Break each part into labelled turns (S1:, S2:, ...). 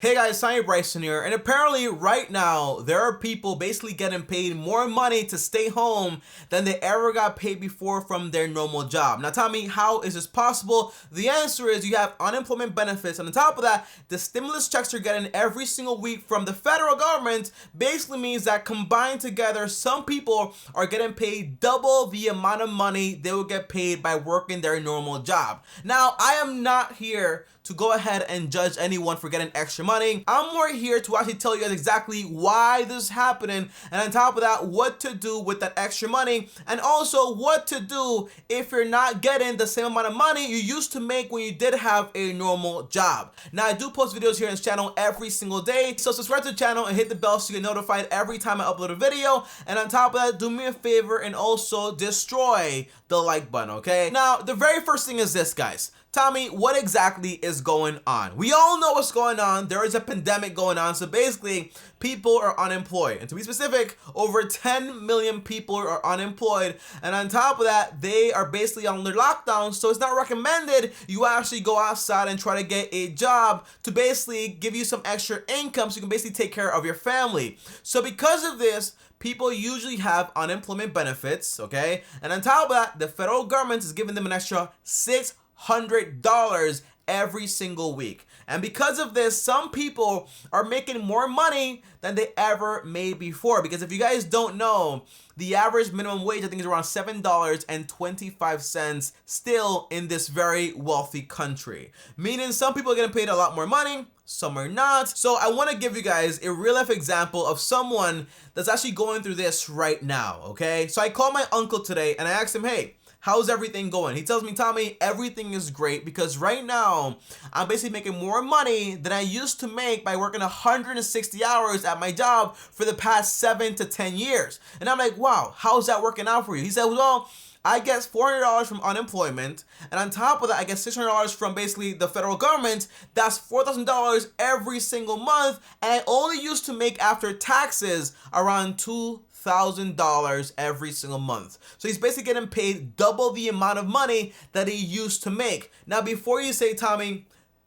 S1: Hey guys, Sonny Bryson here, and apparently right now there are people basically getting paid more money to stay home than they ever got paid before from their normal job. Now tell me, how is this possible? The answer is you have unemployment benefits, and on top of that, the stimulus checks you're getting every single week from the federal government basically means that combined together, some people are getting paid double the amount of money they would get paid by working their normal job. Now, I am not here to go ahead and judge anyone for getting extra money. I'm more here to actually tell you guys exactly why this is happening, and on top of that, what to do with that extra money, and also what to do if you're not getting the same amount of money you used to make when you did have a normal job. Now, I do post videos here on this channel every single day, so subscribe to the channel and hit the bell so you get notified every time I upload a video, and on top of that, do me a favor and also destroy the like button, okay? Now, the very first thing is this, guys. Tell me, what exactly is going on? We all know what's going on. There is a pandemic going on, so basically people are unemployed, and to be specific, over 10 million people are unemployed, and on top of that, they are basically on their lockdown, so it's not recommended you actually go outside and try to get a job to basically give you some extra income so you can basically take care of your family. So because of this, people usually have unemployment benefits, okay? And on top of that, the federal government is giving them an extra $600 every single week. And because of this, some people are making more money than they ever made before. Because if you guys don't know, the average minimum wage, I think, is around $7.25 still in this very wealthy country. Meaning some people are getting paid a lot more money, some are not. So I want to give you guys a real life example of someone that's actually going through this right now, okay? So I called my uncle today and I asked him, hey, how's everything going? He tells me, Tommy, everything is great because right now I'm basically making more money than I used to make by working 160 hours at my job for the past 7 to 10 years. And I'm like, wow, how's that working out for you? He said, well, I get $400 from unemployment, and on top of that, I get $600 from basically the federal government. That's $4,000 every single month, and I only used to make after taxes around $2,000 every single month. So he's basically getting paid double the amount of money that he used to make. Now, before you say, Tommy,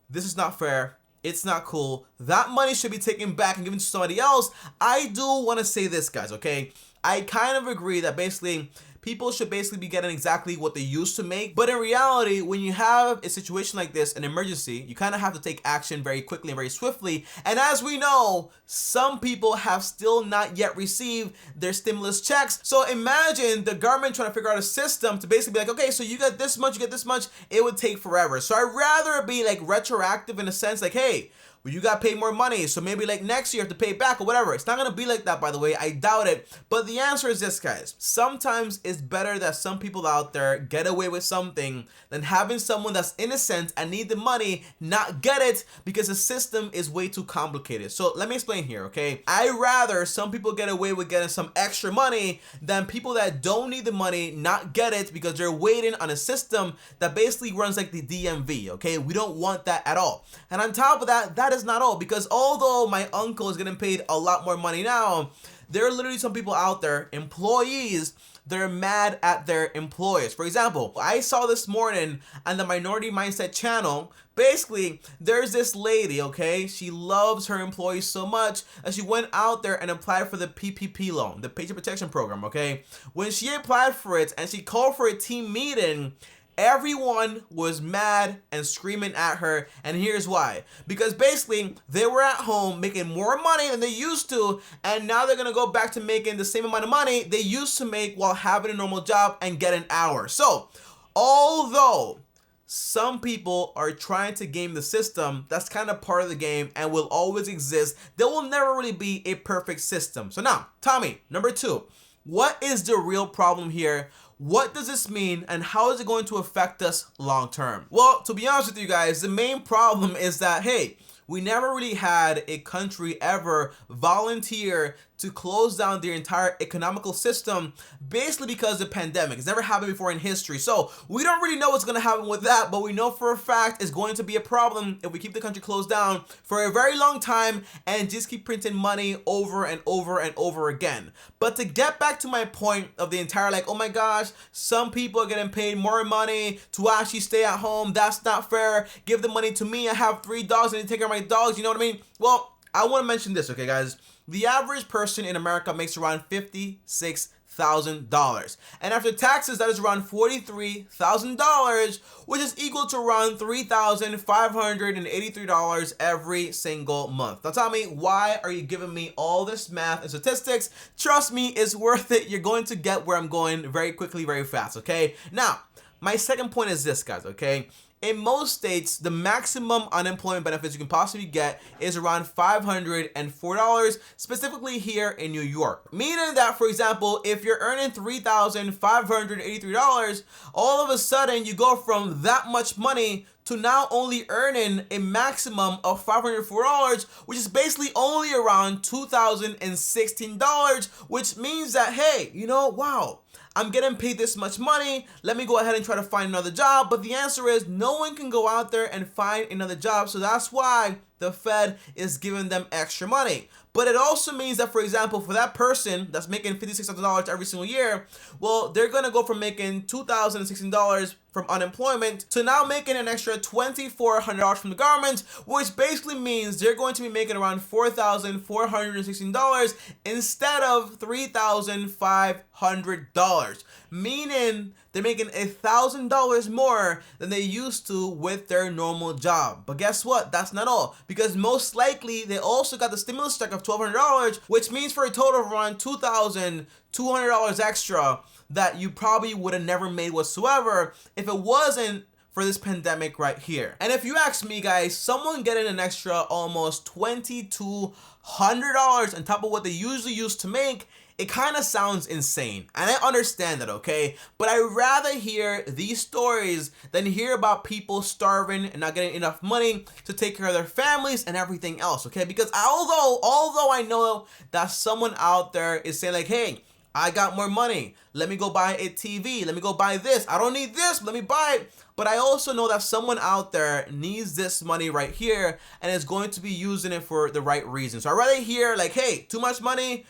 S1: this is not fair, it's not cool, that money should be taken back and given to somebody else, I do want to say this, guys, okay? I kind of agree that basically people should basically be getting exactly what they used to make. But in reality, when you have a situation like this, an emergency, you kind of have to take action very quickly and very swiftly. And as we know, some people have still not yet received their stimulus checks. So imagine the government trying to figure out a system to basically be like, okay, so you get this much, you get this much. It would take forever. So I'd rather be like retroactive in a sense, like, hey, well, you got paid more money, so maybe like next year you have to pay back or whatever. It's not going to be like that, by the way. I doubt it. But the answer is this, guys. Sometimes it's better that some people out there get away with something than having someone that's innocent and need the money not get it because the system is way too complicated. So let me explain here, okay? I'd rather some people get away with getting some extra money than people that don't need the money not get it because they're waiting on a system that basically runs like the DMV, okay? We don't want that at all. And on top of that, that is not all, because although my uncle is getting paid a lot more money now, there are literally some people out there, employees, they're mad at their employers. For example, I saw this morning on the Minority Mindset channel, basically, there's this lady, okay? She loves her employees so much that she went out there and applied for the PPP loan, the Paycheck Protection Program, okay? When she applied for it and she called for a team meeting, everyone was mad and screaming at her, and here's why. Because basically, they were at home making more money than they used to, and now they're gonna go back to making the same amount of money they used to make while having a normal job and get an hour. So, although some people are trying to game the system, that's kind of part of the game and will always exist. There will never really be a perfect system. So now, Tommy, number 2, what is the real problem here? What does this mean, and how is it going to affect us long term? Well, to be honest with you guys, the main problem is that, hey, we never really had a country ever volunteer to close down their entire economical system, basically because of the pandemic. It's never happened before in history. So we don't really know what's going to happen with that, but we know for a fact it's going to be a problem if we keep the country closed down for a very long time and just keep printing money over and over and over again. But to get back to my point of the entire, like, oh my gosh, some people are getting paid more money to actually stay at home. That's not fair. Give the money to me. I have 3 dogs. I need to take care of my dogs. You know what I mean? Well, I want to mention this, okay, guys? The average person in America makes around $56,000. And after taxes, that is around $43,000, which is equal to around $3,583 every single month. Now tell me, why are you giving me all this math and statistics? Trust me, it's worth it. You're going to get where I'm going very quickly, very fast, okay? Now, my second point is this, guys, okay? In most states, the maximum unemployment benefits you can possibly get is around $504, specifically here in New York. Meaning that, for example, if you're earning $3,583, all of a sudden you go from that much money to now only earning a maximum of $504, which is basically only around $2,016, which means that, hey, you know, wow, I'm getting paid this much money, let me go ahead and try to find another job. But the answer is no one can go out there and find another job. So that's why the Fed is giving them extra money. But it also means that, for example, for that person that's making $56,000 every single year, well, they're going to go from making $2,016 from unemployment to now making an extra $2,400 from the government, which basically means they're going to be making around $4,416 instead of $3,500, meaning they're making $1,000 more than they used to with their normal job. But guess what? That's not all, because most likely they also got the stimulus check of $1,200, which means for a total of around $2,200 extra that you probably would have never made whatsoever if it wasn't for this pandemic right here. And if you ask me, guys, someone getting an extra almost $2,200 on top of what they usually used to make, it kind of sounds insane. And I understand that, okay? But I'd rather hear these stories than hear about people starving and not getting enough money to take care of their families and everything else, okay? Because although I know that someone out there is saying like, hey, I got more money, let me go buy a TV, let me go buy this, I don't need this, but let me buy it. But I also know that someone out there needs this money right here and is going to be using it for the right reason. So I'd rather hear like, hey, too much money,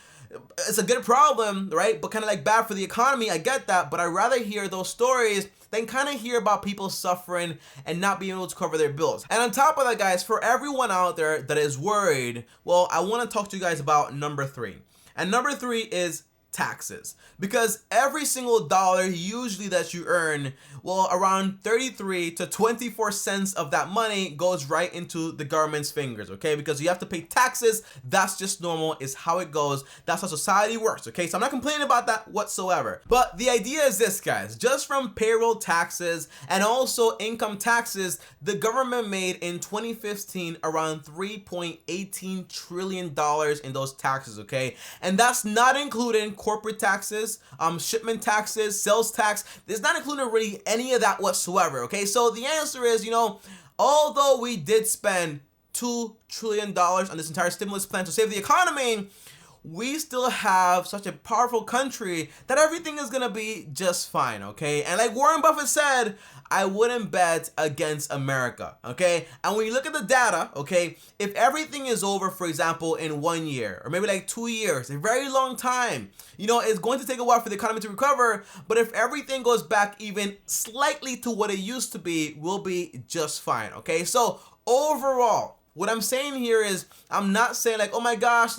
S1: it's a good problem, right? But kind of like bad for the economy, I get that. But I'd rather hear those stories than kind of hear about people suffering and not being able to cover their bills. And on top of that, guys, for everyone out there that is worried, well, I want to talk to you guys about number 3. And number 3 is taxes, because every single dollar usually that you earn, well, around 33 to 24 cents of that money goes right into the government's fingers, okay? Because you have to pay taxes. That's just normal, is how it goes. That's how society works, okay? So I'm not complaining about that whatsoever. But the idea is this, guys, just from payroll taxes and also income taxes, the government made in 2015 around $3.18 trillion in those taxes, okay? And that's not including corporate taxes, shipment taxes, sales tax. There's not including really any of that whatsoever, okay? So the answer is, you know, although we did spend $2 trillion on this entire stimulus plan to save the economy, we still have such a powerful country that everything is gonna be just fine, okay? And like Warren Buffett said, I wouldn't bet against America, okay? And when you look at the data, okay, if everything is over, for example, in 1 year or maybe like 2 years, a very long time, you know, it's going to take a while for the economy to recover. But if everything goes back even slightly to what it used to be, we'll be just fine, okay? So overall, what I'm saying here is, I'm not saying like, oh my gosh,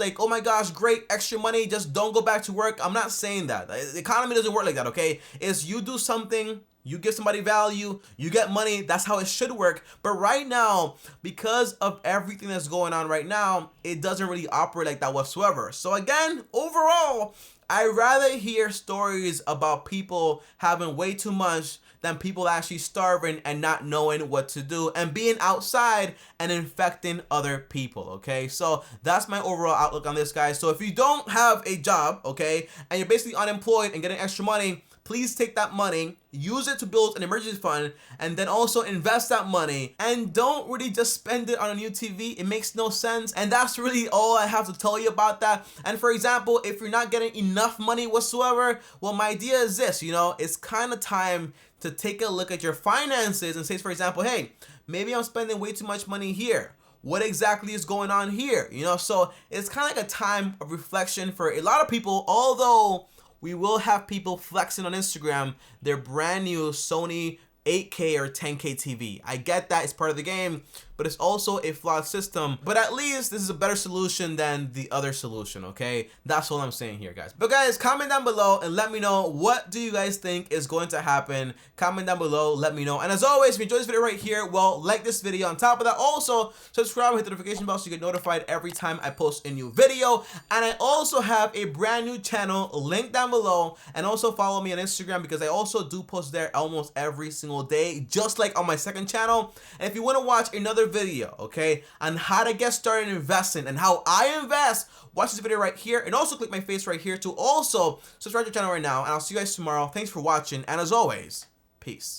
S1: great, extra money, just don't go back to work. I'm not saying that. The economy doesn't work like that, okay? It's you do something, you give somebody value, you get money. That's how it should work. But right now, because of everything that's going on right now, it doesn't really operate like that whatsoever. So again, overall, I'd rather hear stories about people having way too much than people actually starving and not knowing what to do and being outside and infecting other people, okay? So that's my overall outlook on this, guys. So if you don't have a job, okay, and you're basically unemployed and getting extra money, please take that money, use it to build an emergency fund, and then also invest that money, and don't really just spend it on a new TV. It makes no sense. And that's really all I have to tell you about that. And for example, if you're not getting enough money whatsoever, well, my idea is this, it's kind of time to take a look at your finances and say, for example, hey, maybe I'm spending way too much money here. What exactly is going on here? So it's kind of like a time of reflection for a lot of people, although we will have people flexing on Instagram their brand new Sony 8K or 10K TV. I get that, it's part of the game, but it's also a flawed system. But at least this is a better solution than the other solution, okay? That's all I'm saying here, guys. But guys, comment down below and let me know, what do you guys think is going to happen? Comment down below, let me know. And as always, if you enjoyed this video right here, well, like this video. On top of that, also subscribe and hit the notification bell so you get notified every time I post a new video. And I also have a brand new channel linked down below, and also follow me on Instagram because I also do post there almost every single day, just like on my second channel. And if you want to watch another video, okay, on how to get started investing and how I invest, watch this video right here, and also click my face right here to also subscribe to the channel right now. And I'll see you guys tomorrow. Thanks for watching, and as always, peace.